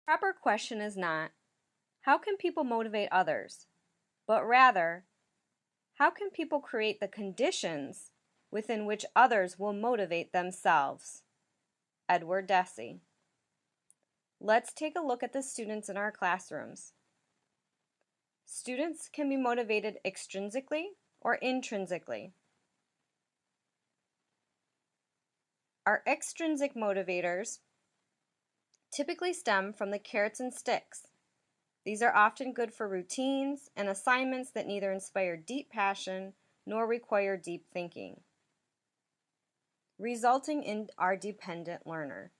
Proper question is not, how can people motivate others? But rather, how can people create the conditions within which others will motivate themselves? Edward Deci. Let's take a look at the students in our classrooms. Students can be motivated extrinsically or intrinsically. Our extrinsic motivators typically stem from the carrots and sticks. These are often good for routines and assignments that neither inspire deep passion nor require deep thinking, resulting in our dependent learner.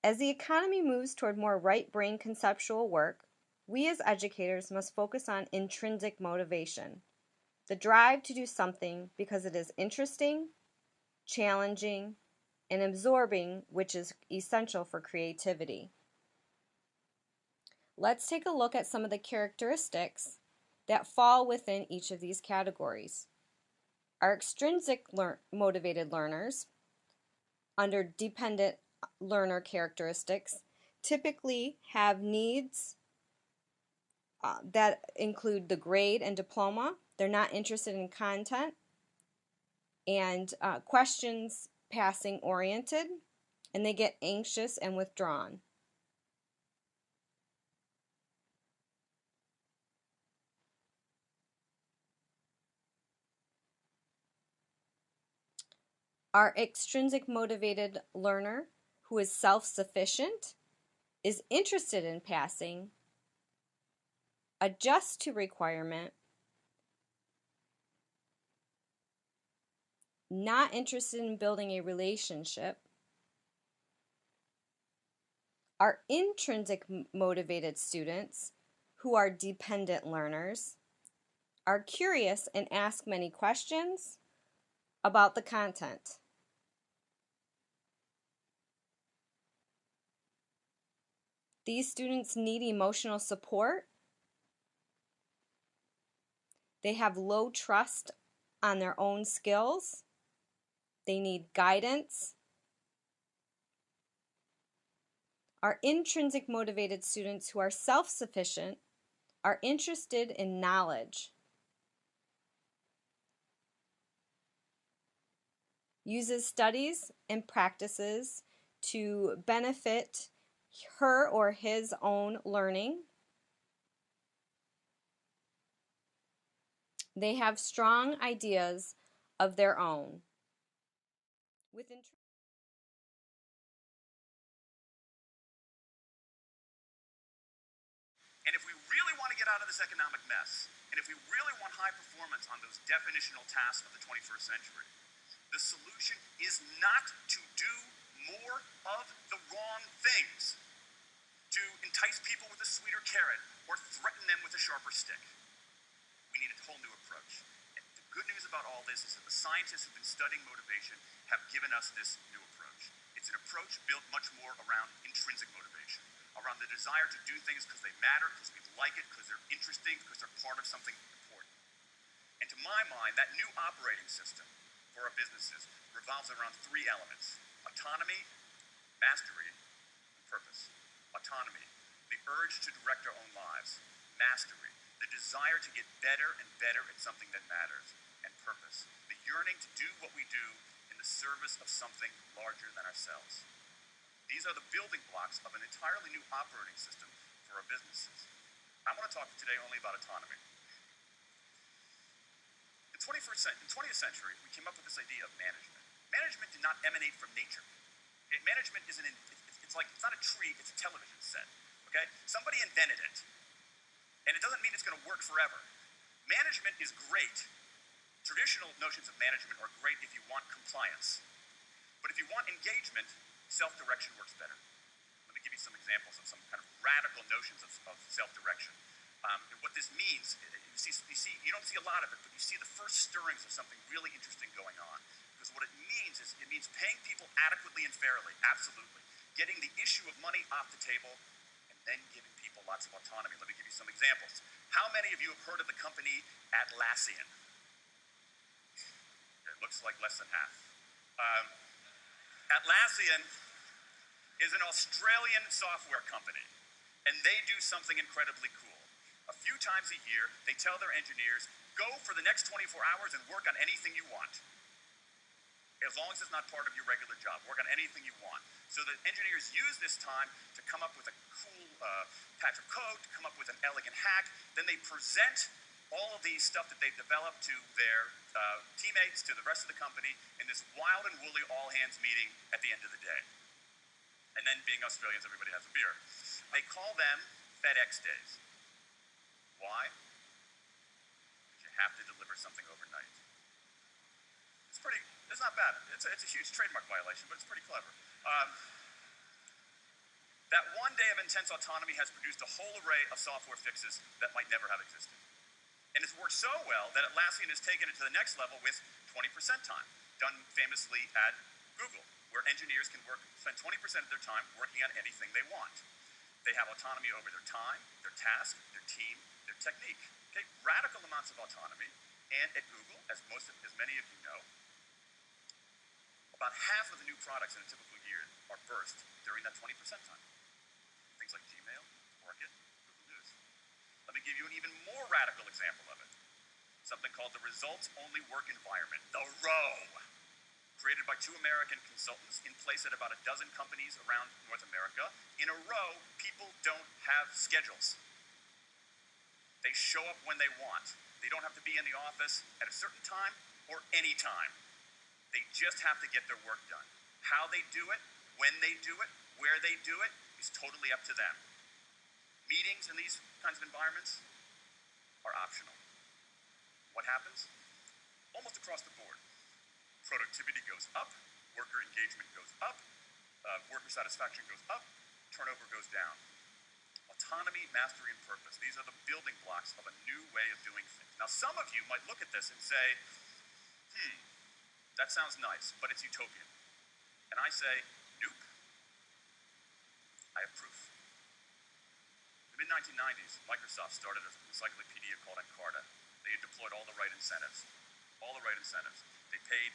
As the economy moves toward more right brain conceptual work, we as educators must focus on intrinsic motivation, the drive to do something because it is interesting, challenging, and absorbing, which is essential for creativity. Let's take a look at some of the characteristics that fall within each of these categories. Our extrinsic motivated learners, under dependent learner characteristics, typically have needs that include the grade and diploma. They're not interested in content and questions passing oriented, and they get anxious and withdrawn. Our extrinsic motivated learner, who is self-sufficient, is interested in passing, adjusts to requirement, not interested in building a relationship. Our intrinsic motivated students, who are dependent learners, are curious and ask many questions about the content. These students need emotional support. They have low trust on their own skills. They need guidance. Our intrinsic motivated students, who are self-sufficient, are interested in knowledge, uses studies and practices to benefit her or his own learning. They have strong ideas of their own. And if we really want to get out of this economic mess, and if we really want high performance on those definitional tasks of the 21st century, the solution is not to do more of the wrong things, to entice people with a sweeter carrot or threaten them with a sharper stick. We need a whole new approach. And the good news about all this is that the scientists who've been studying motivation have given us this new approach. It's an approach built much more around intrinsic motivation, around the desire to do things because they matter, because we like it, because they're interesting, because they're part of something important. And to my mind, that new operating system for our businesses revolves around three elements: autonomy, mastery, and purpose. Autonomy, the urge to direct our own lives. Mastery, the desire to get better and better at something that matters. And purpose, the yearning to do what we do in the service of something larger than ourselves. These are the building blocks of an entirely new operating system for our businesses. I want to talk today only about autonomy. In the 20th century, we came up with this idea of management. Management did not emanate from nature. Management isn't, it's not a tree, it's a television set. Okay? Somebody invented it. And it doesn't mean it's going to work forever. Management is great. Traditional notions of management are great if you want compliance. But if you want engagement, self-direction works better. Let me give you some examples of some kind of radical notions of self-direction. And what this means, you don't see a lot of it, but you see the first stirrings of something really interesting going on. Because what it means is, it means paying people adequately and fairly, absolutely. Getting the issue of money off the table, and then giving people lots of autonomy. Let me give you some examples. How many of you have heard of the company Atlassian? It looks like less than half. Atlassian is an Australian software company, and they do something incredibly cool. A few times a year, they tell their engineers, go for the next 24 hours and work on anything you want. As long as it's not part of your regular job, work on anything you want. So the engineers use this time to come up with a cool patch of code, to come up with an elegant hack. Then they present all of these stuff that they've developed to their teammates, to the rest of the company, in this wild and woolly all-hands meeting at the end of the day. And then, being Australians, everybody has a beer. They call them FedEx days. Why? Because you have to deliver something overnight. It's not bad. It's a huge trademark violation, but it's pretty clever. That one day of intense autonomy has produced a whole array of software fixes that might never have existed. And it's worked so well that Atlassian has taken it to the next level with 20% time, done famously at Google, where engineers can spend 20% of their time working on anything they want. They have autonomy over their time, their task, their team, their technique. Okay, radical amounts of autonomy. And at Google, as many of you know, about half of the new products in a typical year are birthed during that 20% time. Things like Gmail, Orchid, Google News. Let me give you an even more radical example of it. Something called the results-only work environment, the ROW, created by 2 American consultants in place at about a dozen companies around North America. In a ROW, people don't have schedules. They show up when they want. They don't have to be in the office at a certain time or any time. They just have to get their work done. How they do it, when they do it, where they do it, is totally up to them. Meetings in these kinds of environments are optional. What happens? Almost across the board. Productivity goes up, worker engagement goes up, worker satisfaction goes up, turnover goes down. Autonomy, mastery, and purpose. These are the building blocks of a new way of doing things. Now, some of you might look at this and say, that sounds nice, but it's utopian. And I say, nope. I have proof. In the mid-1990s, Microsoft started an encyclopedia called Encarta. They had deployed all the right incentives. They paid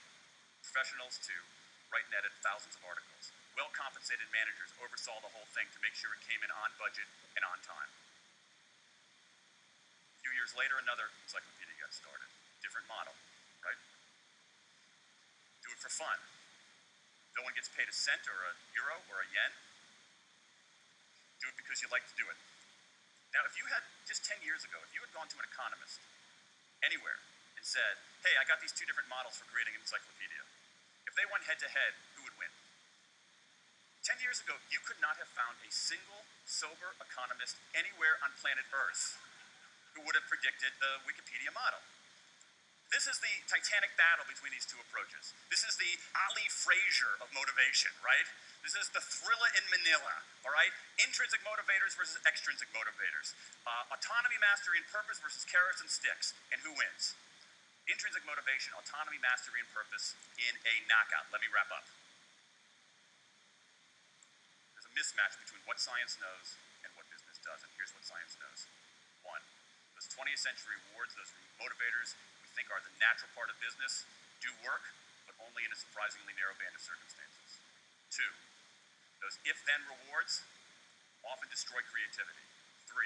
professionals to write and edit thousands of articles. Well-compensated managers oversaw the whole thing to make sure it came in on budget and on time. A few years later, another encyclopedia got started. Different model, right? Do it for fun. No one gets paid a cent or a euro or a yen. Do it because you like to do it. Now, if you had, just 10 years ago, if you had gone to an economist anywhere and said, hey, I got these 2 different models for creating an encyclopedia. If they went head-to-head, who would win? 10 years ago, you could not have found a single sober economist anywhere on planet Earth who would have predicted the Wikipedia model. This is the titanic battle between these 2 approaches. This is the Ali Frazier of motivation, right? This is the thriller in Manila, all right? Intrinsic motivators versus extrinsic motivators. Autonomy, mastery, and purpose versus carrots and sticks. And who wins? Intrinsic motivation, autonomy, mastery, and purpose in a knockout. Let me wrap up. There's a mismatch between what science knows and what business does. And here's what science knows. 1, those 20th century rewards, those motivators we think are the natural part of business, do work, but only in a surprisingly narrow band of circumstances. 2, those if-then rewards often destroy creativity. 3,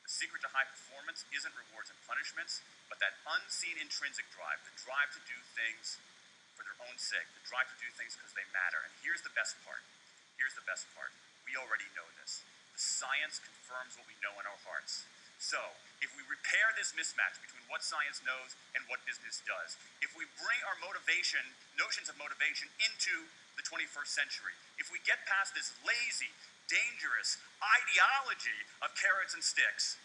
the secret to high performance isn't rewards and punishments, but that unseen intrinsic drive, the drive to do things for their own sake, the drive to do things because they matter. And here's the best part. We already know this. The science confirms what we know in our hearts. So, if we repair this mismatch between what science knows and what business does, if we bring our notions of motivation into the 21st century, if we get past this lazy, dangerous ideology of carrots and sticks,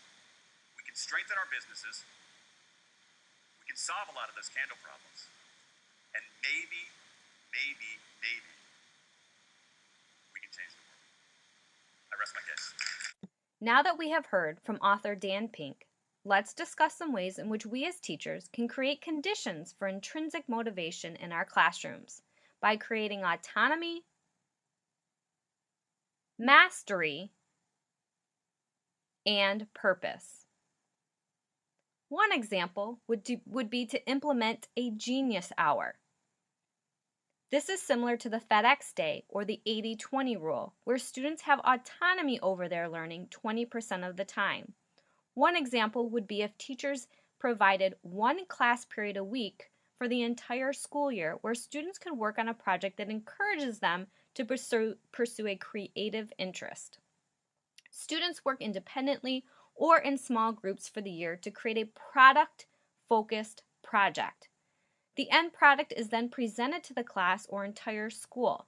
we can strengthen our businesses, we can solve a lot of those candle problems, and maybe, we can change the world. I rest my case. Now that we have heard from author Dan Pink, let's discuss some ways in which we as teachers can create conditions for intrinsic motivation in our classrooms by creating autonomy, mastery, and purpose. One example would be to implement a genius hour. This is similar to the FedEx Day or the 80-20 rule, where students have autonomy over their learning 20% of the time. One example would be if teachers provided one class period a week for the entire school year where students could work on a project that encourages them to pursue a creative interest. Students work independently or in small groups for the year to create a product-focused project. The end product is then presented to the class or entire school.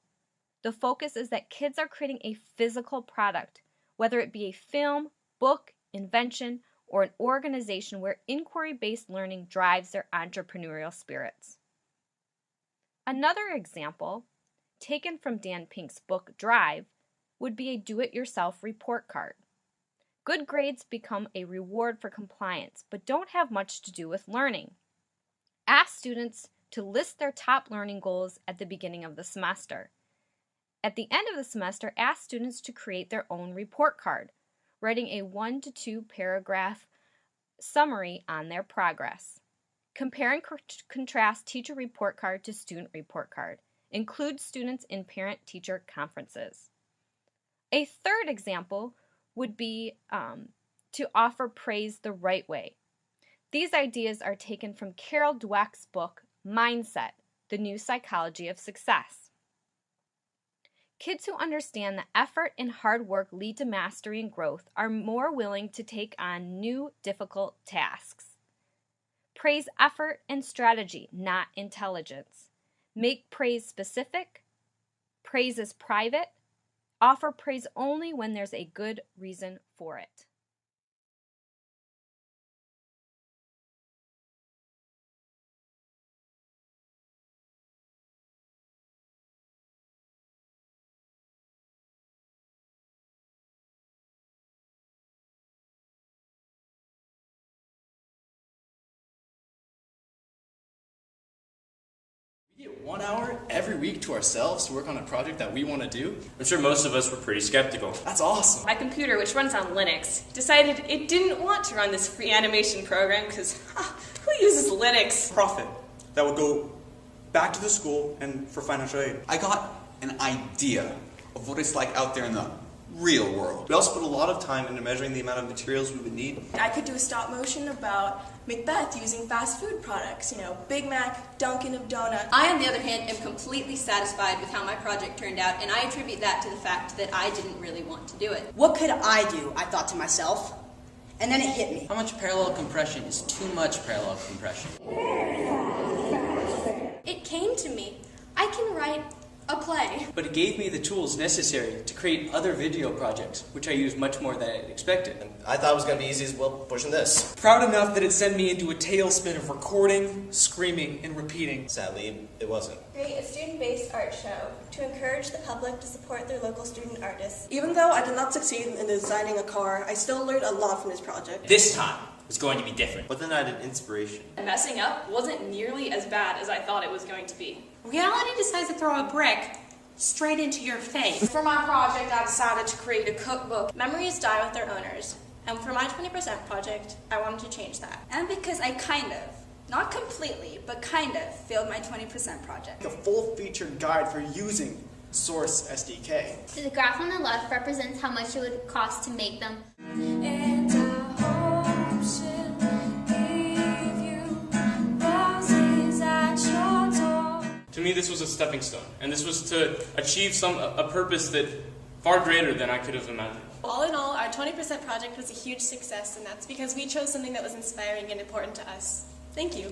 The focus is that kids are creating a physical product, whether it be a film, book, invention, or an organization where inquiry-based learning drives their entrepreneurial spirits. Another example, taken from Dan Pink's book Drive, would be a do-it-yourself report card. Good grades become a reward for compliance, but don't have much to do with learning. Ask students to list their top learning goals at the beginning of the semester. At the end of the semester, ask students to create their own report card, writing a 1 to 2 paragraph summary on their progress. Compare and contrast teacher report card to student report card. Include students in parent-teacher conferences. A third example would be to offer praise the right way. These ideas are taken from Carol Dweck's book, Mindset, The New Psychology of Success. Kids who understand that effort and hard work lead to mastery and growth are more willing to take on new, difficult tasks. Praise effort and strategy, not intelligence. Make praise specific. Praise is private. Offer praise only when there's a good reason for it. We get 1 hour every week to ourselves to work on a project that we want to do. I'm sure most of us were pretty skeptical. That's awesome. My computer, which runs on Linux, decided it didn't want to run this free animation program because who uses Linux? Profit that would go back to the school and for financial aid. I got an idea of what it's like out there in the real world. We also put a lot of time into measuring the amount of materials we would need. I could do a stop motion about Macbeth using fast food products, Big Mac, Dunkin' of Donuts. I, on the other hand, am completely satisfied with how my project turned out, and I attribute that to the fact that I didn't really want to do it. What could I do? I thought to myself. And then it hit me. How much parallel compression is too much parallel compression? It came to me. I can write a play. But it gave me the tools necessary to create other video projects, which I used much more than I expected. And I thought it was going to be easy as well pushing this. Proud enough that it sent me into a tailspin of recording, screaming, and repeating. Sadly, it wasn't. Create a student-based art show to encourage the public to support their local student artists. Even though I did not succeed in designing a car, I still learned a lot from this project. This time was going to be different. But then I had inspiration. Messing up wasn't nearly as bad as I thought it was going to be. Reality decides to throw a brick straight into your face. For my project, I decided to create a cookbook. Memories die with their owners. And for my 20% project, I wanted to change that. And because I kind of, not completely, but kind of, failed my 20% project. A full-featured guide for using Source SDK. The graph on the left represents how much it would cost to make them. And I hope she'll give you roses at your door. To me, this was a stepping stone, and this was to achieve a purpose that far greater than I could have imagined. All in all, our 20% project was a huge success, and that's because we chose something that was inspiring and important to us. Thank you.